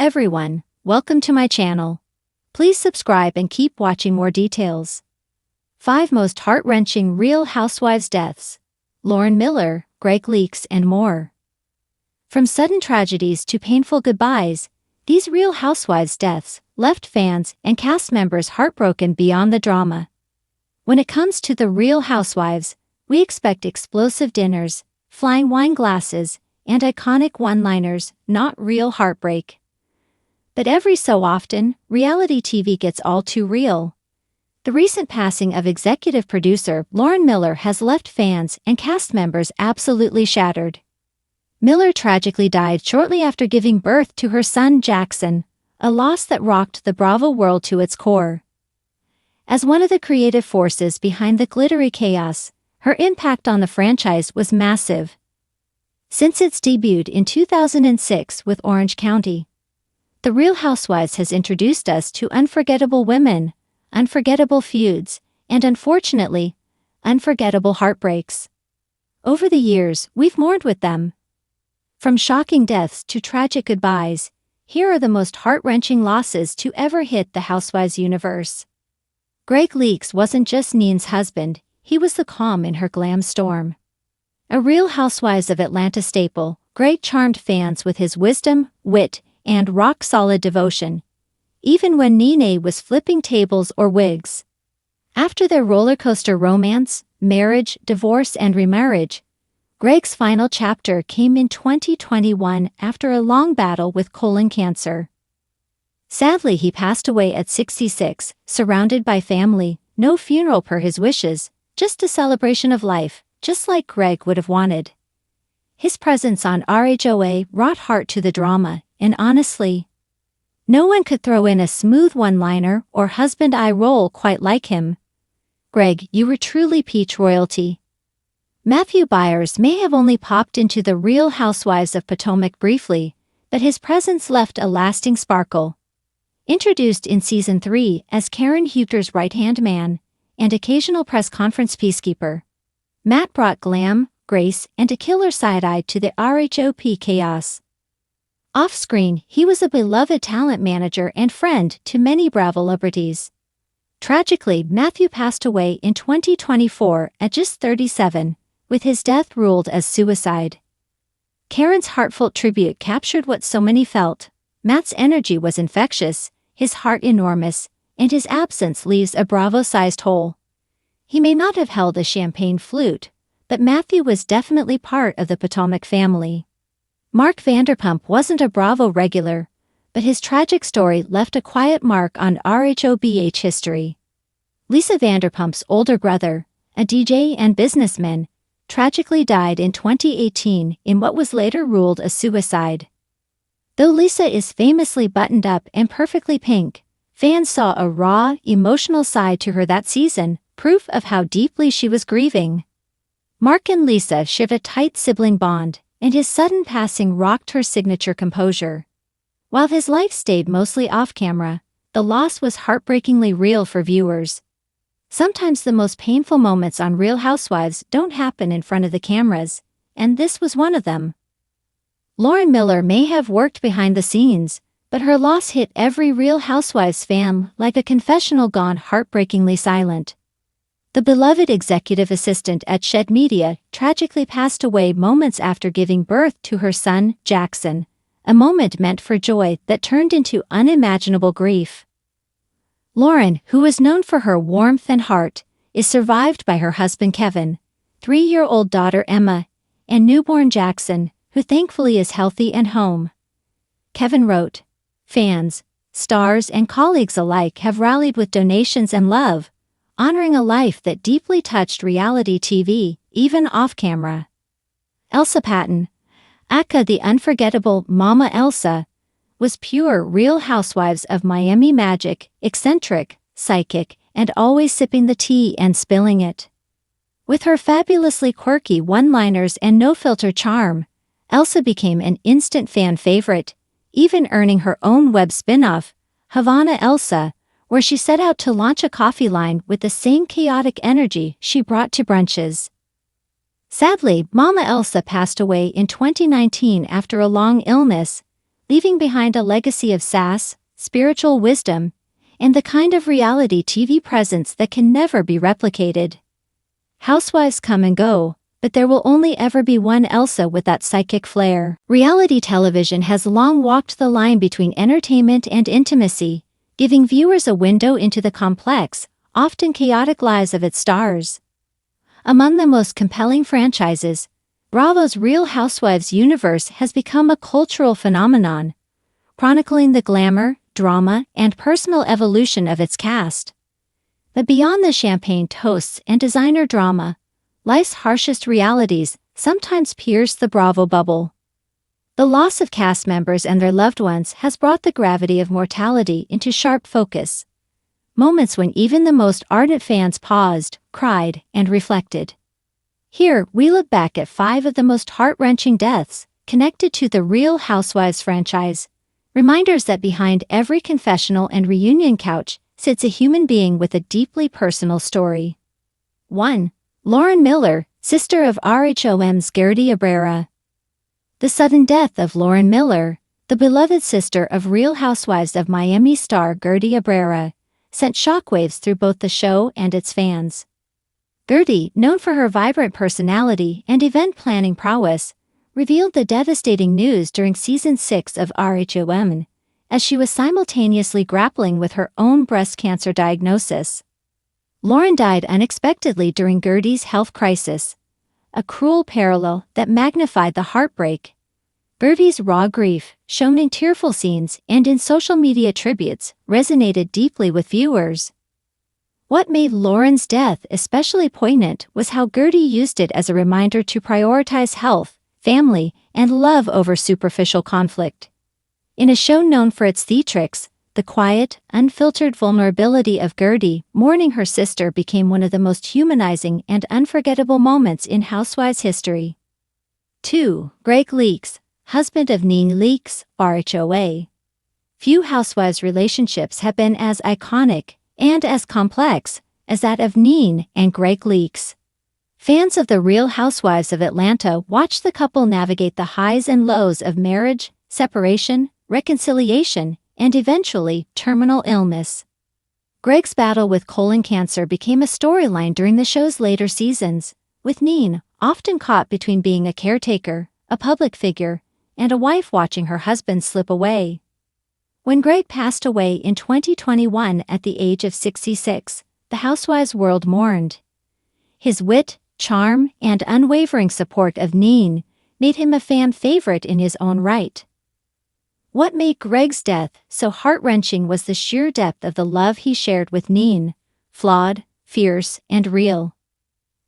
everyone, welcome to my channel. Please subscribe and keep watching more details. 5 most heart-wrenching Real Housewives deaths. Lauren Miller, Greg Leakes and more. From sudden tragedies to painful goodbyes, these Real Housewives deaths left fans and cast members heartbroken beyond the drama. When it comes to the Real Housewives, we expect explosive dinners, flying wine glasses, and iconic one-liners, not real heartbreak. But every so often, reality TV gets all too real. The recent passing of executive producer Lauren Miller has left fans and cast members absolutely shattered. Miller tragically died shortly after giving birth to her son Jackson, a loss that rocked the Bravo world to its core. As one of the creative forces behind the glittery chaos, her impact on the franchise was massive. Since its debut in 2006 with Orange County, The Real Housewives has introduced us to unforgettable women, unforgettable feuds, and unfortunately, unforgettable heartbreaks. Over the years, we've mourned with them. From shocking deaths to tragic goodbyes, here are the most heart-wrenching losses to ever hit the Housewives universe. Greg Leakes wasn't just Neen's husband, he was the calm in her glam storm. A Real Housewives of Atlanta staple, Greg charmed fans with his wisdom, wit, and rock-solid devotion, even when Nene was flipping tables or wigs. After their rollercoaster romance, marriage, divorce and remarriage, Greg's final chapter came in 2021 after a long battle with colon cancer. Sadly, he passed away at 66, surrounded by family, no funeral per his wishes, just a celebration of life, just like Greg would have wanted. His presence on RHOA brought heart to the drama, and honestly, no one could throw in a smooth one-liner or husband eye roll quite like him. Greg, you were truly peach royalty. Matthew Byers may have only popped into the Real Housewives of Potomac briefly, but his presence left a lasting sparkle. Introduced in Season 3 as Karen Huger's right-hand man and occasional press conference peacekeeper, Matt brought glam, grace, and a killer side-eye to the RHOP chaos. Off-screen, he was a beloved talent manager and friend to many Bravo celebrities. Tragically, Matthew passed away in 2024 at just 37, with his death ruled as suicide. Karen's heartfelt tribute captured what so many felt. Matt's energy was infectious, his heart enormous, and his absence leaves a Bravo-sized hole. He may not have held a champagne flute, but Matthew was definitely part of the Potomac family. Mark Vanderpump wasn't a Bravo regular, but his tragic story left a quiet mark on RHOBH history. Lisa Vanderpump's older brother, a DJ and businessman, tragically died in 2018 in what was later ruled a suicide. Though Lisa is famously buttoned up and perfectly pink, fans saw a raw, emotional side to her that season, proof of how deeply she was grieving. Mark and Lisa shared a tight sibling bond, and his sudden passing rocked her signature composure. While his life stayed mostly off-camera, the loss was heartbreakingly real for viewers. Sometimes the most painful moments on Real Housewives don't happen in front of the cameras, and this was one of them. Lauren Miller may have worked behind the scenes, but her loss hit every Real Housewives fan like a confessional gone heartbreakingly silent. The beloved executive assistant at Shed Media tragically passed away moments after giving birth to her son, Jackson, a moment meant for joy that turned into unimaginable grief. Lauren, who was known for her warmth and heart, is survived by her husband Kevin, 3-year-old daughter Emma, and newborn Jackson, who thankfully is healthy and home. Kevin wrote, "Fans, stars and colleagues alike have rallied with donations and love, honoring a life that deeply touched reality TV, even off-camera." Elsa Patton, aka the unforgettable Mama Elsa, was pure Real Housewives of Miami magic, eccentric, psychic, and always sipping the tea and spilling it. With her fabulously quirky one-liners and no-filter charm, Elsa became an instant fan favorite, even earning her own web spin-off, Havana Elsa, where she set out to launch a coffee line with the same chaotic energy she brought to brunches. Sadly, Mama Elsa passed away in 2019 after a long illness, leaving behind a legacy of sass, spiritual wisdom, and the kind of reality TV presence that can never be replicated. Housewives come and go, but there will only ever be one Elsa with that psychic flair. Reality television has long walked the line between entertainment and intimacy, giving viewers a window into the complex, often chaotic lives of its stars. Among the most compelling franchises, Bravo's Real Housewives universe has become a cultural phenomenon, chronicling the glamour, drama, and personal evolution of its cast. But beyond the champagne toasts and designer drama, life's harshest realities sometimes pierce the Bravo bubble. The loss of cast members and their loved ones has brought the gravity of mortality into sharp focus. Moments when even the most ardent fans paused, cried, and reflected. Here, we look back at 5 of the most heart-wrenching deaths connected to the Real Housewives franchise, reminders that behind every confessional and reunion couch sits a human being with a deeply personal story. 1. Lauren Miller, sister of RHOM's Gertie Abrera. The sudden death of Lauren Miller, the beloved sister of Real Housewives of Miami star Gertie Abrera, sent shockwaves through both the show and its fans. Gertie, known for her vibrant personality and event planning prowess, revealed the devastating news during Season 6 of RHOM, as she was simultaneously grappling with her own breast cancer diagnosis. Lauren died unexpectedly during Gertie's health crisis, a cruel parallel that magnified the heartbreak. Gertie's raw grief, shown in tearful scenes and in social media tributes, resonated deeply with viewers. What made Lauren's death especially poignant was how Gertie used it as a reminder to prioritize health, family, and love over superficial conflict. In a show known for its theatrics, the quiet, unfiltered vulnerability of Gertie mourning her sister became one of the most humanizing and unforgettable moments in Housewives history. 2. Greg Leakes, husband of Nene Leakes, RHOA. Few Housewives relationships have been as iconic and as complex as that of Nene and Greg Leakes. Fans of the Real Housewives of Atlanta watched the couple navigate the highs and lows of marriage, separation, reconciliation, and eventually, terminal illness. Greg's battle with colon cancer became a storyline during the show's later seasons, with Nene often caught between being a caretaker, a public figure, and a wife watching her husband slip away. When Greg passed away in 2021 at the age of 66, the Housewives world mourned. His wit, charm, and unwavering support of Nene made him a fan favorite in his own right. What made Greg's death so heart-wrenching was the sheer depth of the love he shared with Nene, flawed, fierce, and real.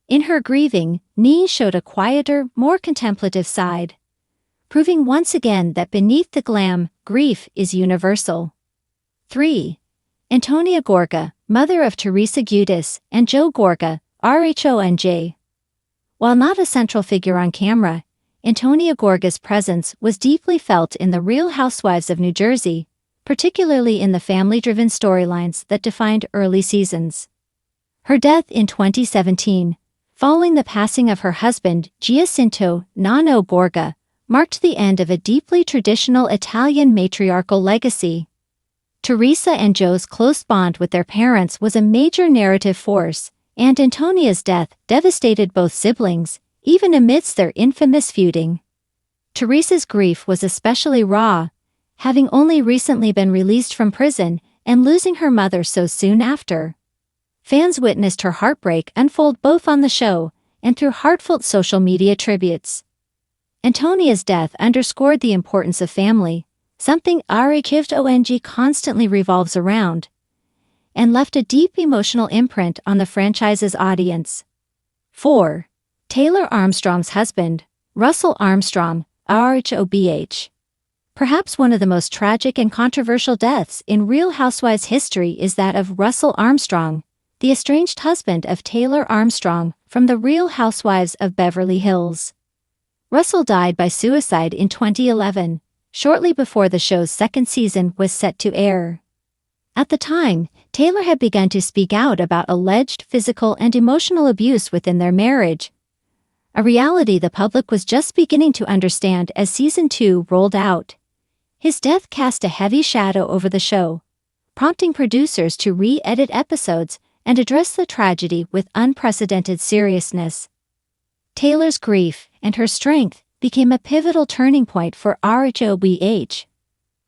In her grieving, Nene showed a quieter, more contemplative side, proving once again that beneath the glam, grief is universal. 3. Antonia Gorga, mother of Teresa Giudice and Joe Gorga, RHONJ. While not a central figure on camera, Antonia Gorga's presence was deeply felt in the Real Housewives of New Jersey, particularly in the family-driven storylines that defined early seasons. Her death in 2017, following the passing of her husband, Giacinto Nano Gorga, marked the end of a deeply traditional Italian matriarchal legacy. Teresa and Joe's close bond with their parents was a major narrative force, and Antonia's death devastated both siblings, even amidst their infamous feuding. Teresa's grief was especially raw, having only recently been released from prison and losing her mother so soon after. Fans witnessed her heartbreak unfold both on the show and through heartfelt social media tributes. Antonia's death underscored the importance of family, something RHONG constantly revolves around, and left a deep emotional imprint on the franchise's audience. 4. Taylor Armstrong's husband, Russell Armstrong, RHOBH. Perhaps one of the most tragic and controversial deaths in Real Housewives history is that of Russell Armstrong, the estranged husband of Taylor Armstrong from the Real Housewives of Beverly Hills. Russell died by suicide in 2011, shortly before the show's second season was set to air. At the time, Taylor had begun to speak out about alleged physical and emotional abuse within their marriage, a reality the public was just beginning to understand as Season 2 rolled out. His death cast a heavy shadow over the show, prompting producers to re-edit episodes and address the tragedy with unprecedented seriousness. Taylor's grief and her strength became a pivotal turning point for RHOBH,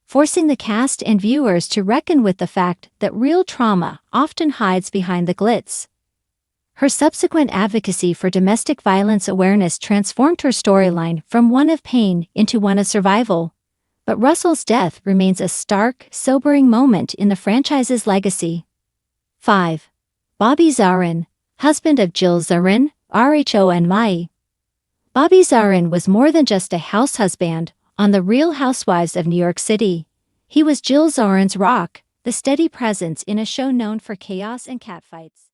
forcing the cast and viewers to reckon with the fact that real trauma often hides behind the glitz. Her subsequent advocacy for domestic violence awareness transformed her storyline from one of pain into one of survival. But Russell's death remains a stark, sobering moment in the franchise's legacy. 5. Bobby Zarin, husband of Jill Zarin, RHO and Mai. Bobby Zarin was more than just a house husband on The Real Housewives of New York City. He was Jill Zarin's rock, the steady presence in a show known for chaos and catfights.